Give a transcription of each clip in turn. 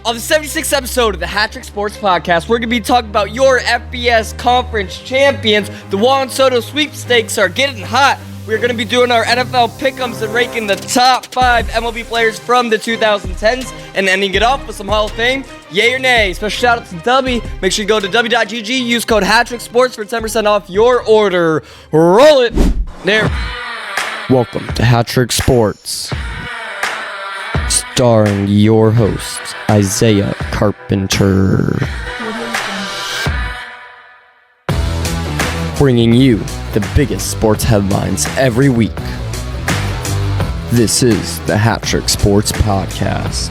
On the 76th episode of the HatTrick Sports Podcast, we're going to be talking about your FBS Conference Champions. The Juan Soto sweepstakes are getting hot. We're going to be doing our NFL Pickems and ranking the top 5 MLB players from the 2010s and ending it off with some Hall of Fame, yay or nay. Special shout out to Dubby. Make sure you go to w.gg, use code HatTrick Sports for 10% off your order. Roll it. There. Welcome to HatTrick Sports, starring your host, Isaiah Carpenter. Bringing you the biggest sports headlines every week. This is the HatTrick Sports Podcast.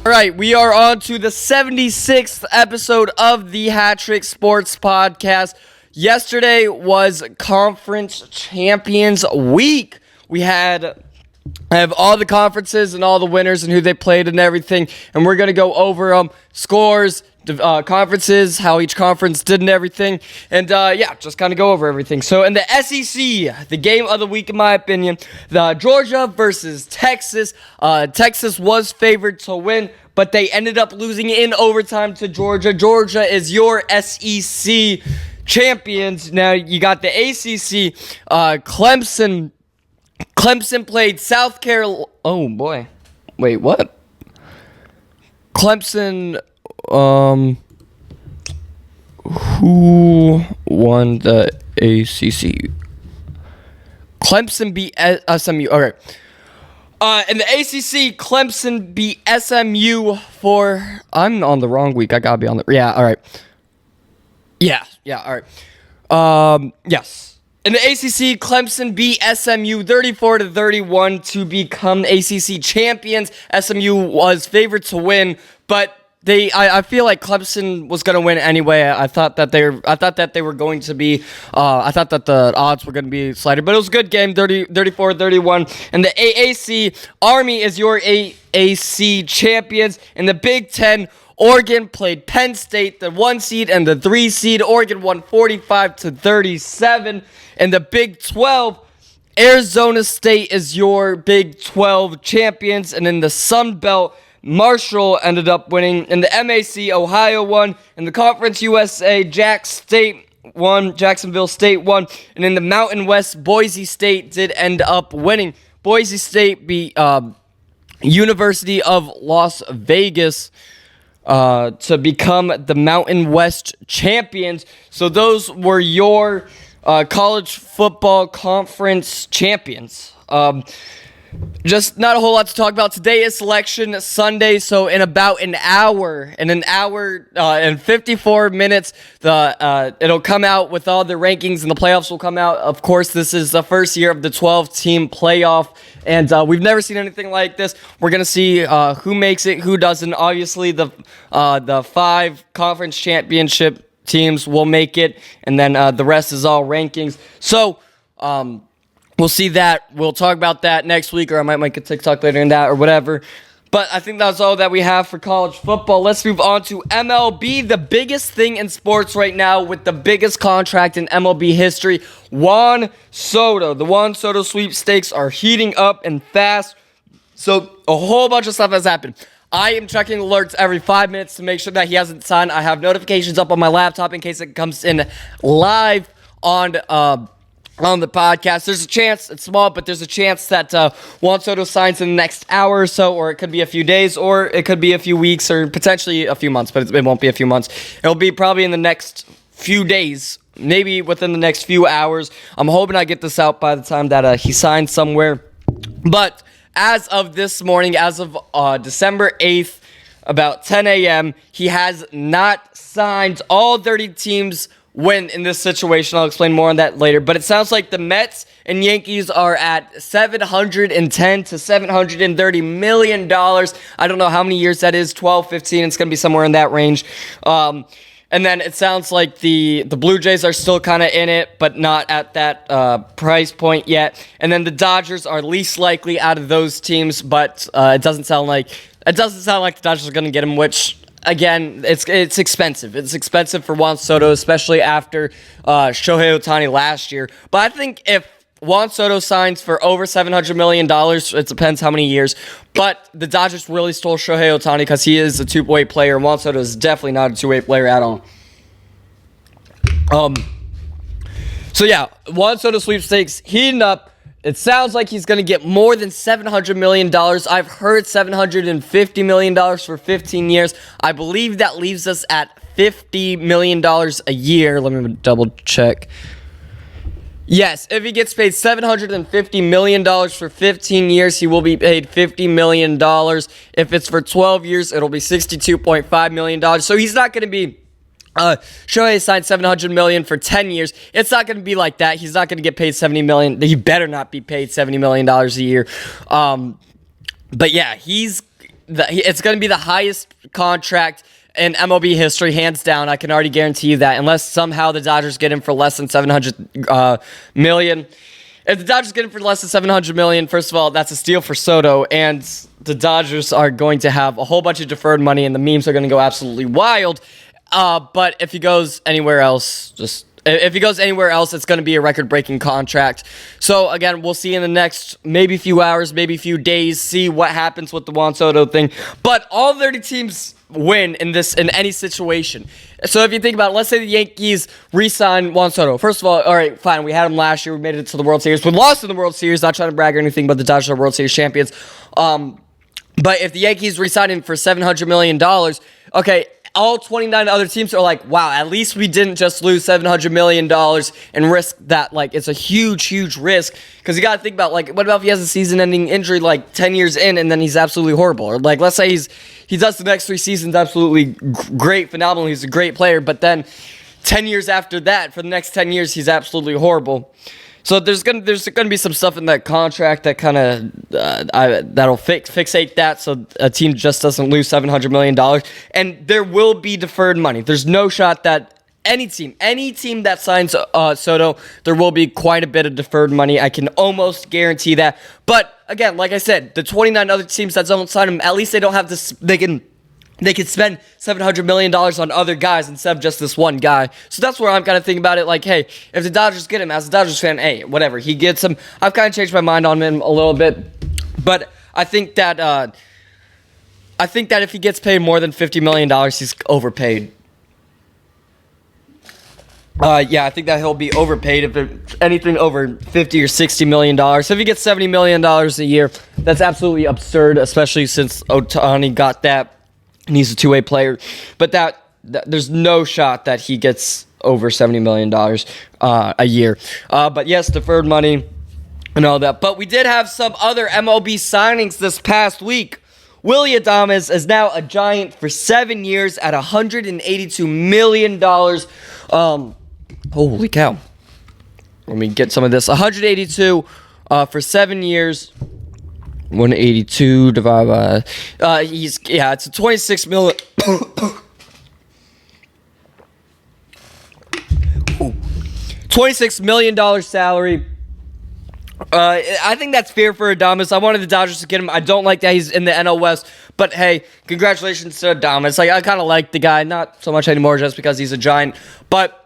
All right, we are on to the 76th episode of the HatTrick Sports Podcast. Yesterday was Conference Champions Week. I have all the conferences and all the winners and who they played and everything, and we're going to go over scores, conferences, how each conference did and everything, and just kind of go over everything. So in the SEC, the game of the week in my opinion, the Georgia versus Texas. Texas was favored to win, but they ended up losing in overtime to Georgia. Georgia is your SEC champions. Now you got the ACC, Clemson played South Carolina. Oh boy. Wait, what? Clemson, who won the ACC? Clemson beat SMU. Okay. In the ACC, Clemson beat SMU for... I'm on the wrong week. I gotta be on the... Yeah, all right. Yeah, all right. Yes. In the ACC, Clemson beat SMU 34-31 to become ACC champions. SMU was favored to win, but I feel like Clemson was going to win anyway. I thought that they were going to be. I thought that the odds were going to be slighter, but it was a good game, 34-31. And the AAC, Army is your AAC champions. In the Big Ten, Oregon played Penn State, the 1 seed and the 3 seed. Oregon won 45-37. In the Big 12, Arizona State is your Big 12 champions. And in the Sun Belt, Marshall ended up winning. In the MAC, Ohio won. In the Conference USA, Jacksonville State won. And in the Mountain West, Boise State did end up winning. Boise State beat University of Las Vegas to become the Mountain West champions. So those were your college football conference champions. Just not a whole lot to talk about. Today is Selection Sunday, so in about an hour and 54 minutes, it'll come out with all the rankings and the playoffs will come out. Of course, this is the first year of the 12-team playoff, and we've never seen anything like this. We're gonna see who makes it, who doesn't. Obviously, the 5 conference championship teams will make it, and then the rest is all rankings. So, we'll see that. We'll talk about that next week, or I might make a TikTok later in that or whatever. But I think that's all that we have for college football. Let's move on to MLB, the biggest thing in sports right now with the biggest contract in MLB history, Juan Soto. The Juan Soto sweepstakes are heating up and fast. So a whole bunch of stuff has happened. I am checking alerts every 5 minutes to make sure that he hasn't signed. I have notifications up on my laptop in case it comes in live on the podcast. There's a chance, it's small, but there's a chance that Juan Soto signs in the next hour or so, or it could be a few days, or it could be a few weeks, or potentially a few months, but it won't be a few months. It'll be probably in the next few days, maybe within the next few hours. I'm hoping I get this out by the time that he signs somewhere. But as of this morning, as of December 8th, about 10 a.m., he has not signed. All 30 teams win in this situation. I'll explain more on that later. But it sounds like the Mets and Yankees are at $710 to $730 million. I don't know how many years that is, 12, 15. It's going to be somewhere in that range. And then it sounds like the Blue Jays are still kind of in it, but not at that price point yet. And then the Dodgers are least likely out of those teams, but it doesn't sound like the Dodgers are going to get him, which, again, it's expensive. It's expensive for Juan Soto, especially after Shohei Ohtani last year. But I think if Juan Soto signs for over $700 million. It depends how many years. But the Dodgers really stole Shohei Ohtani because he is a two-way player. Juan Soto is definitely not a two-way player at all. So yeah, Juan Soto sweepstakes heating up. It sounds like he's going to get more than $700 million. I've heard $750 million for 15 years. I believe that leaves us at $50 million a year. Let me double check. Yes, if he gets paid $750 million for 15 years, he will be paid $50 million. If it's for 12 years, it'll be $62.5 million. So he's not going to be... Shohei signed $700 million for 10 years. It's not going to be like that. He's not going to get paid $70 million. He better not be paid $70 million a year. But yeah, it's going to be the highest contract in MLB history, hands down. I can already guarantee you that, unless somehow the Dodgers get him for less than $700 million. If the Dodgers get him for less than $700 million, first of all, that's a steal for Soto, and the Dodgers are going to have a whole bunch of deferred money, and the memes are going to go absolutely wild. But if he goes anywhere else, it's going to be a record-breaking contract. So, again, we'll see in the next maybe few hours, maybe few days, see what happens with the Juan Soto thing. But all 30 teams win in any situation. So if you think about it, let's say the Yankees re-sign Juan Soto. First of all right, fine, we had him last year. We made it to the World Series. We lost in the World Series. Not trying to brag or anything, but the Dodgers are World Series champions. But if the Yankees re-sign him for $700 million, okay, all 29 other teams are like, wow, at least we didn't just lose $700 million and risk that. Like, it's a huge, huge risk. Because you got to think about, like, what about if he has a season-ending injury, like, 10 years in, and then he's absolutely horrible? Or, like, let's say he does the next 3 seasons absolutely great, phenomenal, he's a great player, but then 10 years after that, for the next 10 years, he's absolutely horrible. So there's gonna be some stuff in that contract that kind of that'll fixate that, so a team just doesn't lose $700 million. And there will be deferred money. There's no shot that any team that signs Soto, there will be quite a bit of deferred money. I can almost guarantee that. But again, like I said, the 29 other teams that don't sign him, at least they don't have this. They could spend $700 million on other guys instead of just this one guy. So that's where I'm kind of thinking about it. Like, hey, if the Dodgers get him, as a Dodgers fan, hey, whatever. He gets him. I've kind of changed my mind on him a little bit. But I think that if he gets paid more than $50 million, he's overpaid. Yeah, I think that he'll be overpaid if it's anything over $50 or $60 million. So if he gets $70 million a year, that's absolutely absurd, especially since Ohtani got that. And he's a two-way player, but that there's no shot that he gets over $70 million a year. But yes, deferred money and all that. But we did have some other MLB signings this past week. Willy Adames is now a Giant for 7 years at $182 million. Holy cow. Let me get some of this. 182 for 7 years. 182 divided by it's a 26 million. $26 million salary. I think that's fair for Adames. I wanted the Dodgers to get him. I don't like that he's in the NL West, but hey, congratulations to Adames. Like, I kind of like the guy, not so much anymore just because he's a Giant, but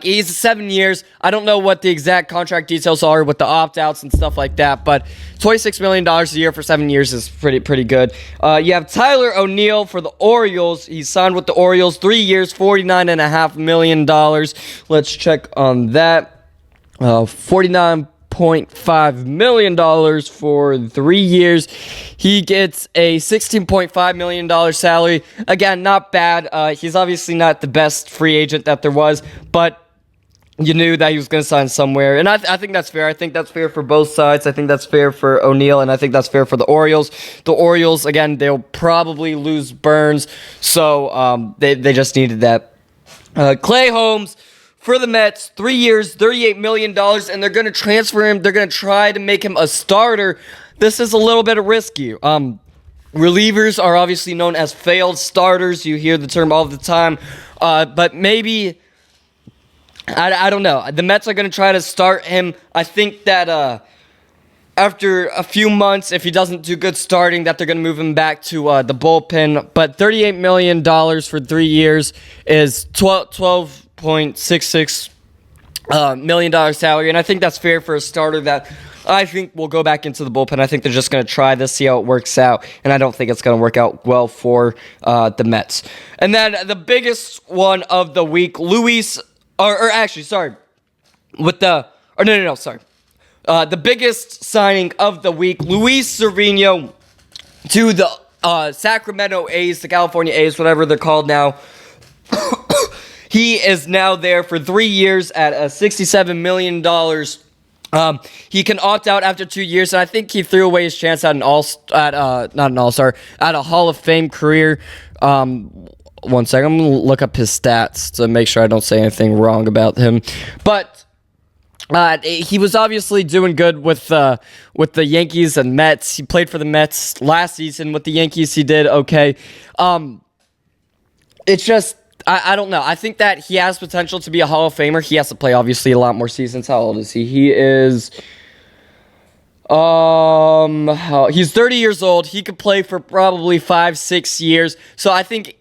he's 7 years. I don't know what the exact contract details are with the opt-outs and stuff like that, but $26 million a year for 7 years is pretty good. You have Tyler O'Neill for the Orioles. He's signed with the Orioles 3 years, $49.5 million. Let's check on that. $49.5 million for 3 years. He gets a $16.5 million salary. Again, not bad. He's obviously not the best free agent that there was, but you knew that he was going to sign somewhere. And I think that's fair. I think that's fair for both sides. I think that's fair for O'Neill, and I think that's fair for the Orioles. The Orioles, again, they'll probably lose Burns, so they just needed that. Clay Holmes for the Mets, 3 years, $38 million, and they're going to transfer him. They're going to try to make him a starter. This is a little bit risky. Relievers are obviously known as failed starters. You hear the term all the time. But maybe, I don't know. The Mets are going to try to start him. I think that after a few months, if he doesn't do good starting, that they're going to move him back to the bullpen. But $38 million for 3 years is 12.66 million salary, and I think that's fair for a starter that I think will go back into the bullpen. I think they're just going to try this, see how it works out, and I don't think it's going to work out well for the Mets. And then the biggest one of the week, the biggest signing of the week, Luis Severino to the Sacramento A's, the California A's, whatever they're called now. He is now there for 3 years at $67 million. He can opt out after 2 years, and I think he threw away his chance at at a Hall of Fame career. 1 second, I'm gonna look up his stats to make sure I don't say anything wrong about him. But he was obviously doing good with the Yankees and Mets. He played for the Mets last season. With the Yankees, he did okay. It's just, I don't know. I think that he has potential to be a Hall of Famer. He has to play, obviously, a lot more seasons. How old is he? He is... he's 30 years old. He could play for probably 5-6 years. So I think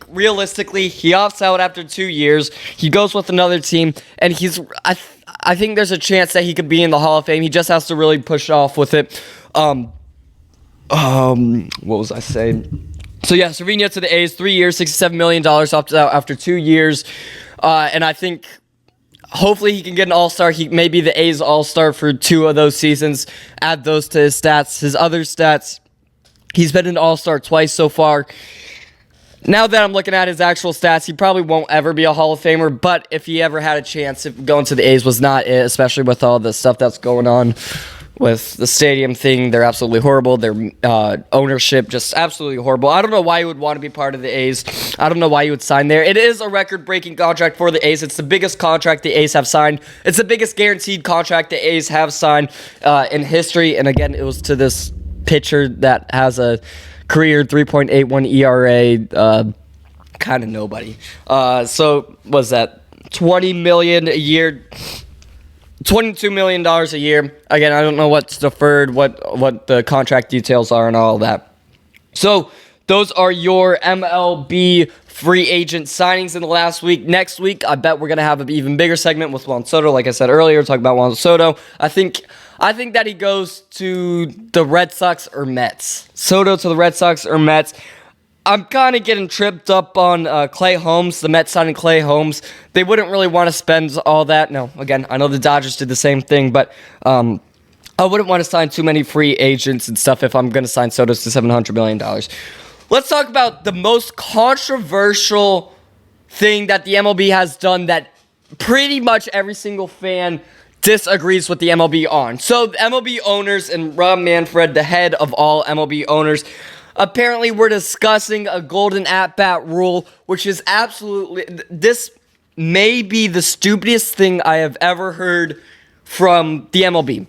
realistically, he opts out after 2 years. He goes with another team, and I think there's a chance that he could be in the Hall of Fame. He just has to really push off with it. What was I saying? So yeah, Severino to the A's, 3 years, $67 million, opted out after 2 years. And I think hopefully he can get an all-star. He may be the A's all-star for 2 of those seasons. Add those to his stats. His other stats, he's been an all-star twice so far. Now that I'm looking at his actual stats, he probably won't ever be a Hall of Famer, but if he ever had a chance, if going to the A's was not it, especially with all the stuff that's going on with the stadium thing, they're absolutely horrible. Their ownership, just absolutely horrible. I don't know why you would want to be part of the A's. I don't know why you would sign there. It is a record-breaking contract for the A's. It's the biggest contract the A's have signed. It's the biggest guaranteed contract the A's have signed in history. And again, it was to this pitcher that has a career 3.81 ERA, kind of nobody. So was that $20 million a year? $22 million a year. Again, I don't know what's deferred, what the contract details are and all that. So those are your MLB free agent signings in the last week. Next week, I bet we're going to have an even bigger segment with Juan Soto. Like I said earlier, talk about Juan Soto. I think that he goes to the Red Sox or Mets. Soto to the Red Sox or Mets. I'm kind of getting tripped up on Clay Holmes, the Mets signing Clay Holmes. They wouldn't really want to spend all that. No, again, I know the Dodgers did the same thing, but I wouldn't want to sign too many free agents and stuff if I'm going to sign Soto to $700 million. Let's talk about the most controversial thing that the MLB has done that pretty much every single fan disagrees with the MLB on. So the MLB owners and Rob Manfred, the head of all MLB owners, apparently we're discussing a golden at-bat rule, which is absolutely... This may be the stupidest thing I have ever heard from the MLB.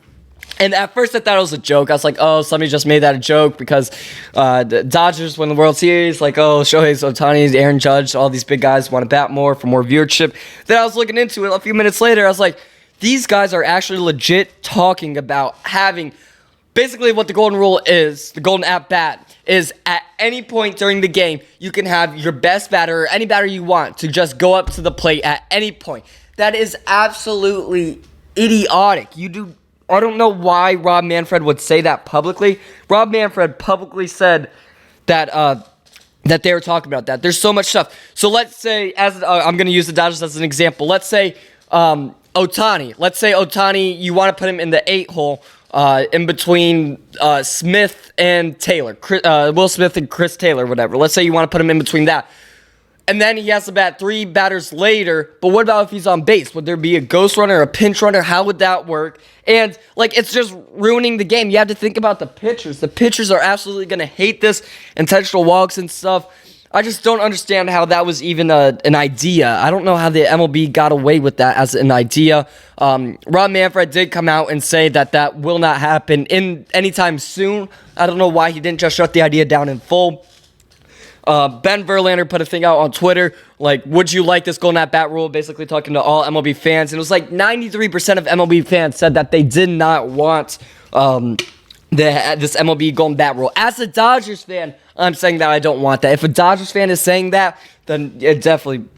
And at first I thought it was a joke. I was like, oh, somebody just made that a joke because the Dodgers won the World Series. Like, oh, Shohei Ohtani, Aaron Judge, all these big guys want to bat more for more viewership. Then I was looking into it a few minutes later. I was like, these guys are actually legit talking about having... Basically what the golden rule is, the golden at-bat, is at any point during the game, you can have your best batter or any batter you want to just go up to the plate at any point. That is absolutely idiotic. I don't know why Rob Manfred would say that publicly. Rob Manfred publicly said that that they were talking about that. There's so much stuff. So let's say, I'm going to use the Dodgers as an example. Let's say Ohtani. Let's say Ohtani, you want to put him in the 8-hole. In between Smith and Taylor, Will Smith and Chris Taylor, whatever. Let's say you want to put him in between that. And then he has to bat 3 batters later, but what about if he's on base? Would there be a ghost runner, a pinch runner? How would that work? And, it's just ruining the game. You have to think about the pitchers. The pitchers are absolutely going to hate this, intentional walks and stuff. I just don't understand how that was even an idea. I don't know how the MLB got away with that as an idea. Rob Manfred did come out and say that will not happen anytime soon. I don't know why he didn't just shut the idea down in full. Ben Verlander put a thing out on Twitter, would you like this golden at-bat rule? Basically talking to all MLB fans. And it was 93% of MLB fans said that they did not want this MLB golden bat rule. As a Dodgers fan, I'm saying that I don't want that. If a Dodgers fan is saying that, then it definitely...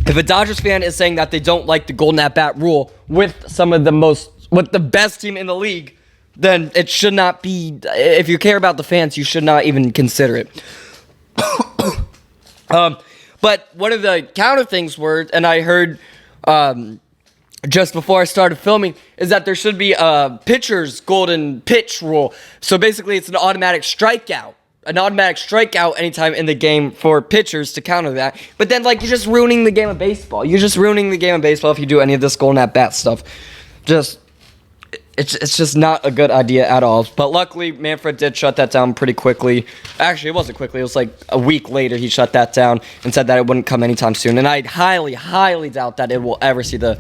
if a Dodgers fan is saying that they don't like the golden at bat rule with the best team in the league, then it should not be. If you care about the fans, you should not even consider it. But one of the counter things were, and I heard just before I started filming, is that there should be a pitcher's golden pitch rule. So basically, it's an automatic strikeout. Anytime in the game for pitchers to counter that. But then, you're just ruining the game of baseball. You're just ruining the game of baseball if you do any of this golden at bat stuff. It's just not a good idea at all. But luckily, Manfred did shut that down pretty quickly. Actually, it wasn't quickly. It was a week later he shut that down and said that it wouldn't come anytime soon. And I highly, highly doubt that it will ever see the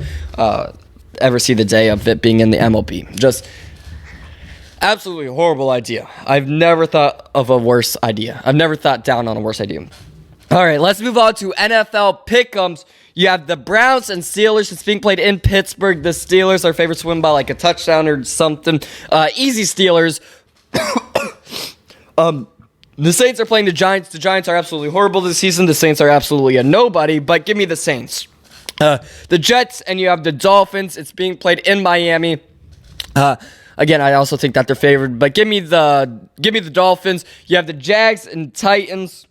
day of it being in the MLB. Just absolutely horrible idea. I've never thought of a worse idea. I've never thought down on a worse idea. All right, let's move on to NFL Pickems. You have the Browns and Steelers. It's being played in Pittsburgh. The Steelers are favored to win by a touchdown or something. Easy Steelers. The Saints are playing the Giants. The Giants are absolutely horrible this season. The Saints are absolutely a nobody, but give me the Saints. The Jets, and you have the Dolphins. It's being played in Miami. Again, I also think that they're favored, but give me the Dolphins. You have the Jags and Titans.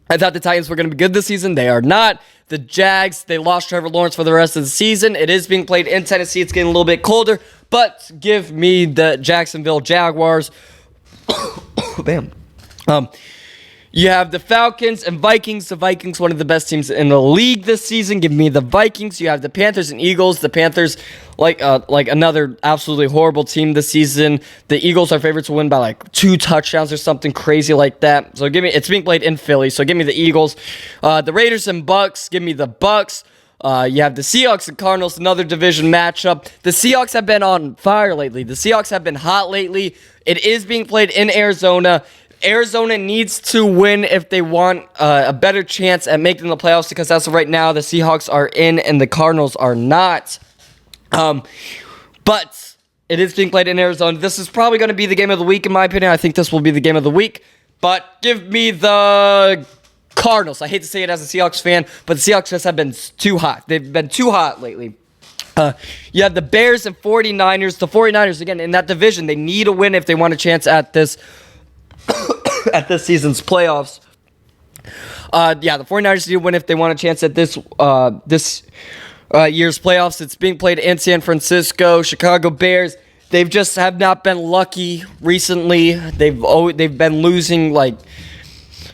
I thought the Titans were going to be good this season. They are not. The Jags, they lost Trevor Lawrence for the rest of the season. It is being played in Tennessee. It's getting a little bit colder, but give me the Jacksonville Jaguars. Bam. You have the Falcons and Vikings. The Vikings, one of the best teams in the league this season. Give me the Vikings. You have the Panthers and Eagles. The Panthers, like another absolutely horrible team this season. The Eagles are favored to win by 2 touchdowns or something crazy like that. So it's being played in Philly. So give me the Eagles. The Raiders and Bucks. Give me the Bucks. You have the Seahawks and Cardinals, another division matchup. The Seahawks have been on fire lately. The Seahawks have been hot lately. It is being played in Arizona. Arizona needs to win if they want a better chance at making the playoffs, because as of right now, the Seahawks are in and the Cardinals are not. But it is being played in Arizona. This is probably going to be the game of the week, in my opinion. I think this will be the game of the week. But give me the Cardinals. I hate to say it as a Seahawks fan, but the Seahawks just have been too hot. They've been too hot lately. You have the Bears and 49ers. The 49ers, again, in that division, they need a win if they want a chance at this season's playoffs. The 49ers need to win if they want a chance at this year's playoffs. It's being played in San Francisco. Chicago Bears, they've just have not been lucky recently. They've been losing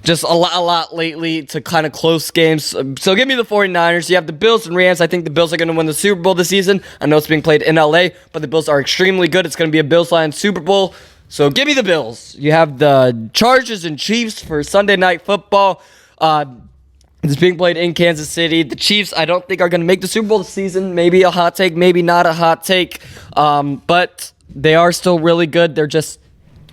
just a lot lately to kind of close games. So give me the 49ers. You have the Bills and Rams. I think the Bills are going to win the Super Bowl this season. I know it's being played in LA, but the Bills are extremely good. It's going to be a Bills-Lions Super Bowl. So give me the Bills. You have the Chargers and Chiefs for Sunday Night Football. It's being played in Kansas City. The Chiefs, I don't think, are going to make the Super Bowl this season. Maybe a hot take, maybe not a hot take. But they are still really good. They're just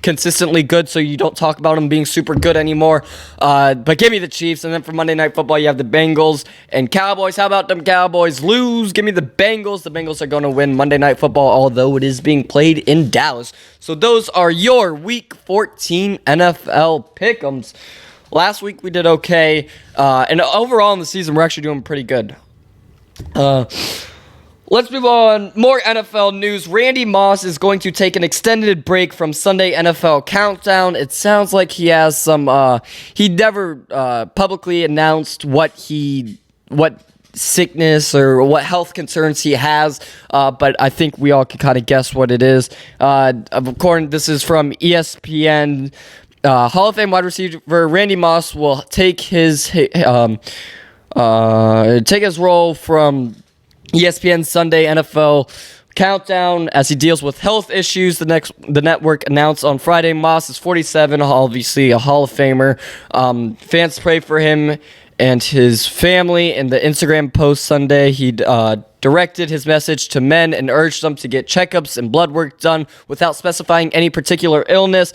consistently good, so you don't talk about them being super good anymore. But give me the Chiefs. And then for Monday Night Football, you have the Bengals and Cowboys. How about them Cowboys lose? Give me the Bengals. The Bengals are going to win Monday Night Football, although it is being played in Dallas. So those are your Week 14 NFL Pickems. Last week we did okay. And overall in the season, we're actually doing pretty good. Let's move on. More NFL news. Randy Moss is going to take an extended break from Sunday NFL Countdown. It sounds like he has some. He never publicly announced what sickness or what health concerns he has, but I think we all can kind of guess what it is. Of course, this is from ESPN. Hall of Fame wide receiver Randy Moss will take his role from ESPN Sunday NFL Countdown as he deals with health issues. The network announced on Friday Moss is 47, obviously a Hall of Famer. Fans pray for him and his family. In the Instagram post Sunday, he directed his message to men and urged them to get checkups and blood work done without specifying any particular illness.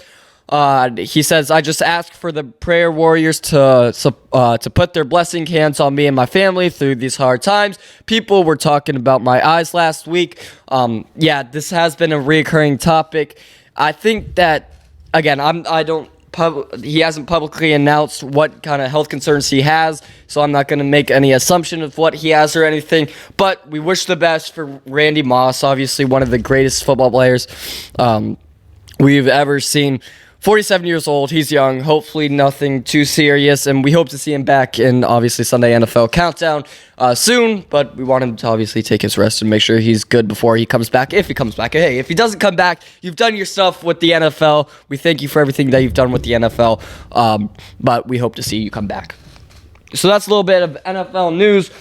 He says, I just ask for the prayer warriors to put their blessing hands on me and my family through these hard times. People were talking about my eyes last week. This has been a recurring topic. I think that, again, I don't publicly announced what kind of health concerns he has, so I'm not going to make any assumption of what he has or anything. But we wish the best for Randy Moss, obviously one of the greatest football players we've ever seen. 47 years old, he's young, hopefully nothing too serious, and we hope to see him back in, obviously, Sunday NFL Countdown soon, but we want him to obviously take his rest and make sure he's good before he comes back, if he comes back. Hey, if he doesn't come back, you've done your stuff with the NFL. We thank you for everything that you've done with the NFL, but we hope to see you come back. So that's a little bit of NFL news.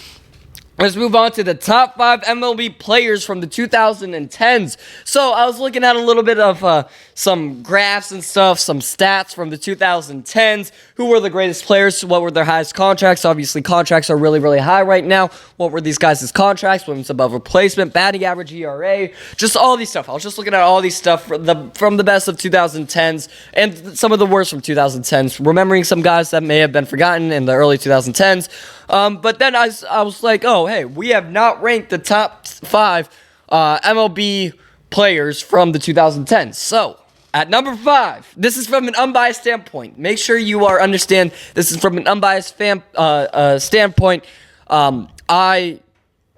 Let's move on to the top 5 MLB players from the 2010s. So I was looking at a little bit of some graphs and stuff, some stats from the 2010s. Who were the greatest players? What were their highest contracts? Obviously, contracts are really, really high right now. What were these guys' contracts? Wins above replacement, batting average, ERA, just all these stuff. I was just looking at all these stuff from the best of 2010s and some of the worst from 2010s, remembering some guys that may have been forgotten in the early 2010s. But then I was like, oh, hey, we have not ranked the top 5 MLB players from the 2010s. So, at number 5, this is from an unbiased standpoint. Make sure you understand this is from an unbiased standpoint. I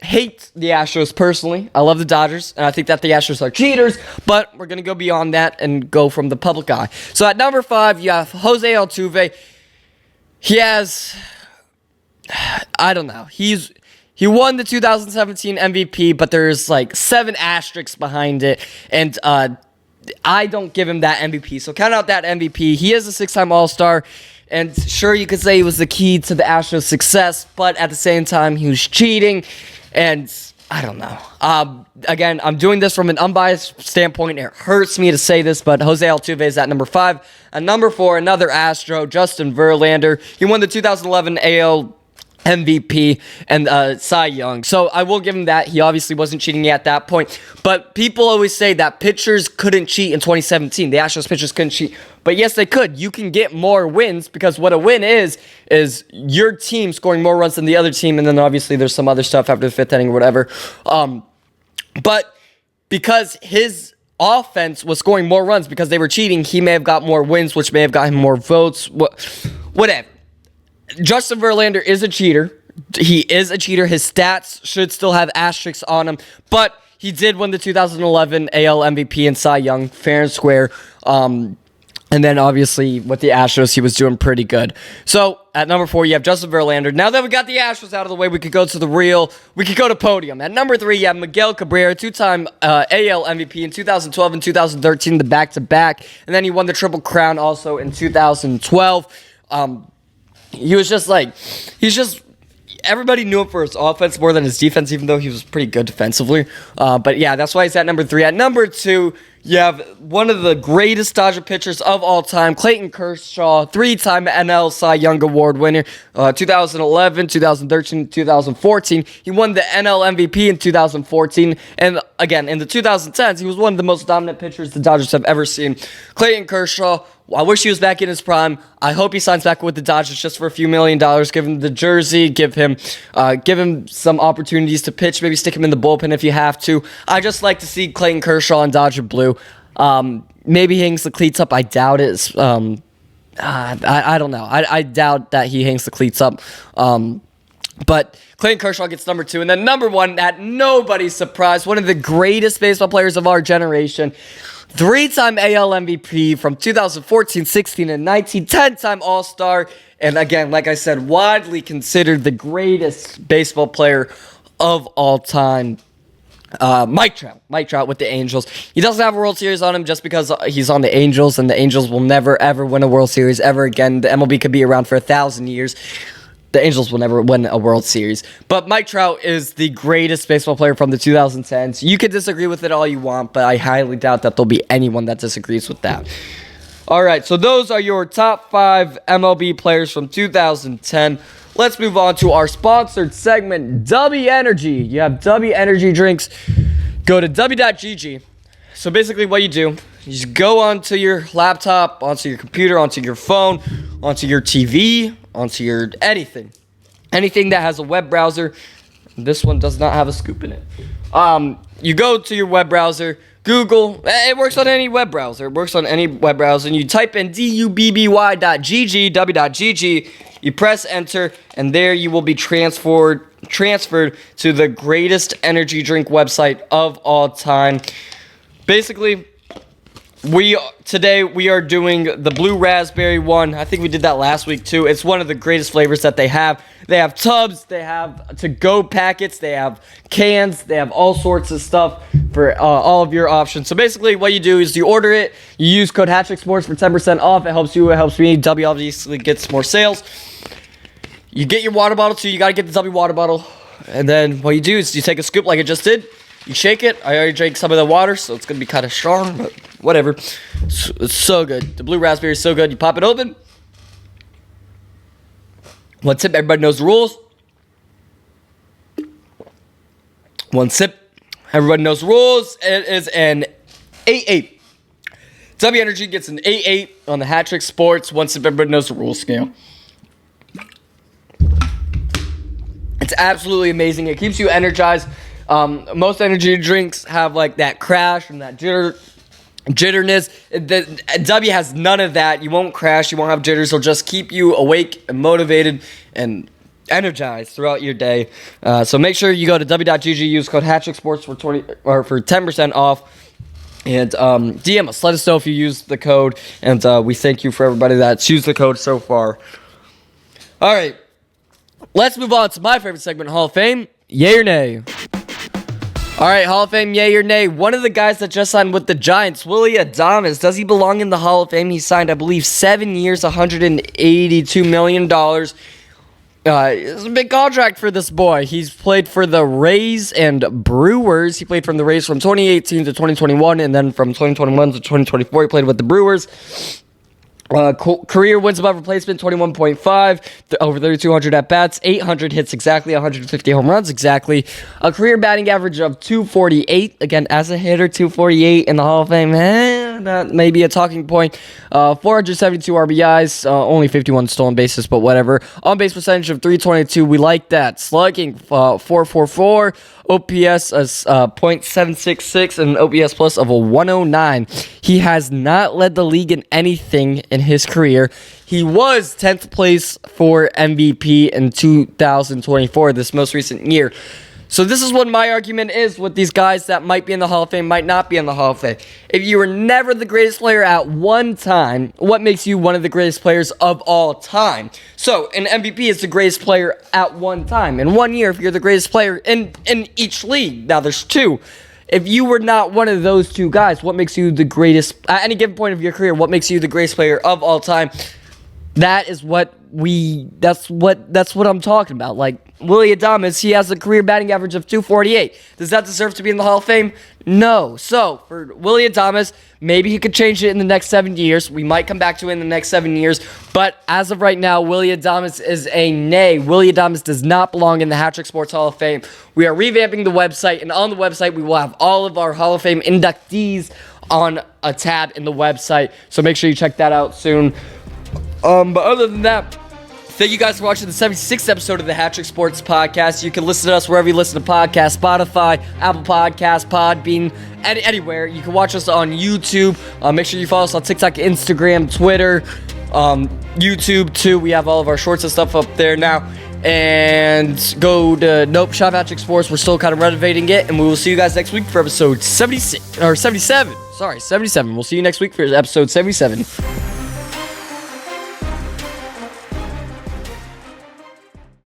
hate the Astros personally. I love the Dodgers, and I think that the Astros are cheaters, but we're going to go beyond that and go from the public eye. So, at number 5, you have Jose Altuve. He has... I don't know. He won the 2017 MVP, but there's like 7 asterisks behind it, and I don't give him that MVP. So count out that MVP. He is a 6-time All-Star, and sure, you could say he was the key to the Astros' success, but at the same time, he was cheating, and I don't know. Again, I'm doing this from an unbiased standpoint. It hurts me to say this, but Jose Altuve is at number 5. At number 4, another Astro, Justin Verlander. He won the 2011 AL MVP and Cy Young. So I will give him that. He obviously wasn't cheating at that point. But people always say that pitchers couldn't cheat in 2017. The Astros pitchers couldn't cheat. But yes, they could. You can get more wins because what a win is your team scoring more runs than the other team. And then obviously there's some other stuff after the 5th inning or whatever. But because his offense was scoring more runs because they were cheating, he may have got more wins, which may have got him more votes. Whatever. Justin Verlander is a cheater. He is a cheater. His stats should still have asterisks on them, but he did win the 2011 AL MVP and Cy Young, fair and square. And then obviously with the Astros, he was doing pretty good. So at number 4, you have Justin Verlander. Now that we got the Astros out of the way, we could go to podium. At number 3, you have Miguel Cabrera, 2-time AL MVP in 2012 and 2013, the back-to-back. And then he won the Triple Crown also in 2012. Everybody knew him for his offense more than his defense, even though he was pretty good defensively. But yeah, that's why he's at number 3. At number 2, you have one of the greatest Dodger pitchers of all time, Clayton Kershaw, 3-time NL Cy Young Award winner, 2011, 2013, 2014. He won the NL MVP in 2014. And again, in the 2010s, he was one of the most dominant pitchers the Dodgers have ever seen. Clayton Kershaw, I wish he was back in his prime. I hope he signs back with the Dodgers just for a few $1 million. Give him the jersey. Give him some opportunities to pitch. Maybe stick him in the bullpen if you have to. I just like to see Clayton Kershaw in Dodger blue. Maybe he hangs the cleats up. I doubt it. I don't know. I doubt that he hangs the cleats up. But Clayton Kershaw gets number 2. And then number 1, at nobody's surprise, one of the greatest baseball players of our generation, 3-time AL MVP from 2014, 16, and 19, 10-time All-Star, and again, like I said, widely considered the greatest baseball player of all time, Mike Trout with the Angels. He doesn't have a World Series on him just because he's on the Angels, and the Angels will never, ever win a World Series ever again. The MLB could be around for 1,000 years. The Angels will never win a World Series. But Mike Trout is the greatest baseball player from the 2010s. You can disagree with it all you want, but I highly doubt that there'll be anyone that disagrees with that. All right, so those are your top 5 MLB players from 2010. Let's move on to our sponsored segment, W Energy. You have W Energy drinks. Go to w.gg. So basically what you do, you just go onto your laptop, onto your computer, onto your phone, onto your TV, onto your anything that has a web browser. This one does not have a scoop in it. You go to your web browser, Google. It works on any web browser. It works on any web browser. And you type in dubby.gg, w.gg. You press enter, and there you will be transferred to the greatest energy drink website of all time. Basically, today we are doing the blue raspberry one. I think we did that last week too. It's one of the greatest flavors that they have. They have tubs, they have to-go packets, they have cans, they have all sorts of stuff for all of your options. So basically what you do is you order it, you use code HatTrick Sports for 10% off. It helps you, it helps me. W obviously gets more sales. You get your water bottle too. You gotta get the W water bottle. And then what you do is you take a scoop like I just did. You shake it. I already drank some of the water, so it's going to be kind of strong, but whatever. It's so good. The blue raspberry is so good. You pop it open. One sip. Everybody knows the rules. One sip. Everybody knows the rules. It is an 8-8. W Energy gets an 8-8 on the HatTrick Sports. One sip. Everybody knows the rules scale. It's absolutely amazing. It keeps you energized. Most energy drinks have like that crash and that jitterness. The W has none of that. You won't crash. You won't have jitters. It'll just keep you awake and motivated and energized throughout your day. So make sure you go to w.gg, use code HatTrick Sports for 10% off. And DM us. Let us know if you use the code. And we thank you for everybody that's used the code so far. All right. Let's move on to my favorite segment, Hall of Fame. Yay or nay? All right, Hall of Fame, yay or nay? One of the guys that just signed with the Giants, Willie Adames, does he belong in the Hall of Fame? He signed, I believe, 7 years, $182 million. It's a big contract for this boy. He's played for the Rays and Brewers. He played from the Rays from 2018 to 2021, and then from 2021 to 2024, he played with the Brewers. Career wins above replacement, 21.5, over 3,200 at-bats, 800 hits exactly, 150 home runs exactly. A career batting average of 248. Again, as a hitter, 248 in the Hall of Fame. That may be a talking point. 472 RBIs, only 51 stolen bases, but whatever. On-base percentage of 322, we like that. Slugging, 444. OPS is .766 and an OPS plus of a 109. He has not led the league in anything in his career. He was 10th place for MVP in 2024, this most recent year. So this is what my argument is with these guys that might be in the Hall of Fame, might not be in the Hall of Fame. If you were never the greatest player at one time, what makes you one of the greatest players of all time? So an MVP is the greatest player at one time. In 1 year, if you're the greatest player in each league, now there's two. If you were not one of those two guys, what makes you the greatest, at any given point of your career, what makes you the greatest player of all time? That's what I'm talking about. Like, Willie Adames, he has a career batting average of 248. Does that deserve to be in the Hall of Fame? No. So, for Willie Adames, maybe he could change it in the next 7 years. We might come back to it in the next 7 years. But as of right now, Willie Adames is a nay. Willie Adames does not belong in the HatTrick Sports Hall of Fame. We are revamping the website, and on the website, we will have all of our Hall of Fame inductees on a tab in the website. So make sure you check that out soon. But other than that, thank you guys for watching the 76th episode of the HatTrick Sports Podcast. You can listen to us wherever you listen to podcasts, Spotify, Apple Podcasts, Podbean, anywhere. You can watch us on YouTube. Make sure you follow us on TikTok, Instagram, Twitter, YouTube too. We have all of our shorts and stuff up there now. And go to Shop HatTrick Sports. We're still kind of renovating it. And we will see you guys next week for episode 76, or 77. Sorry, 77. We'll see you next week for episode 77.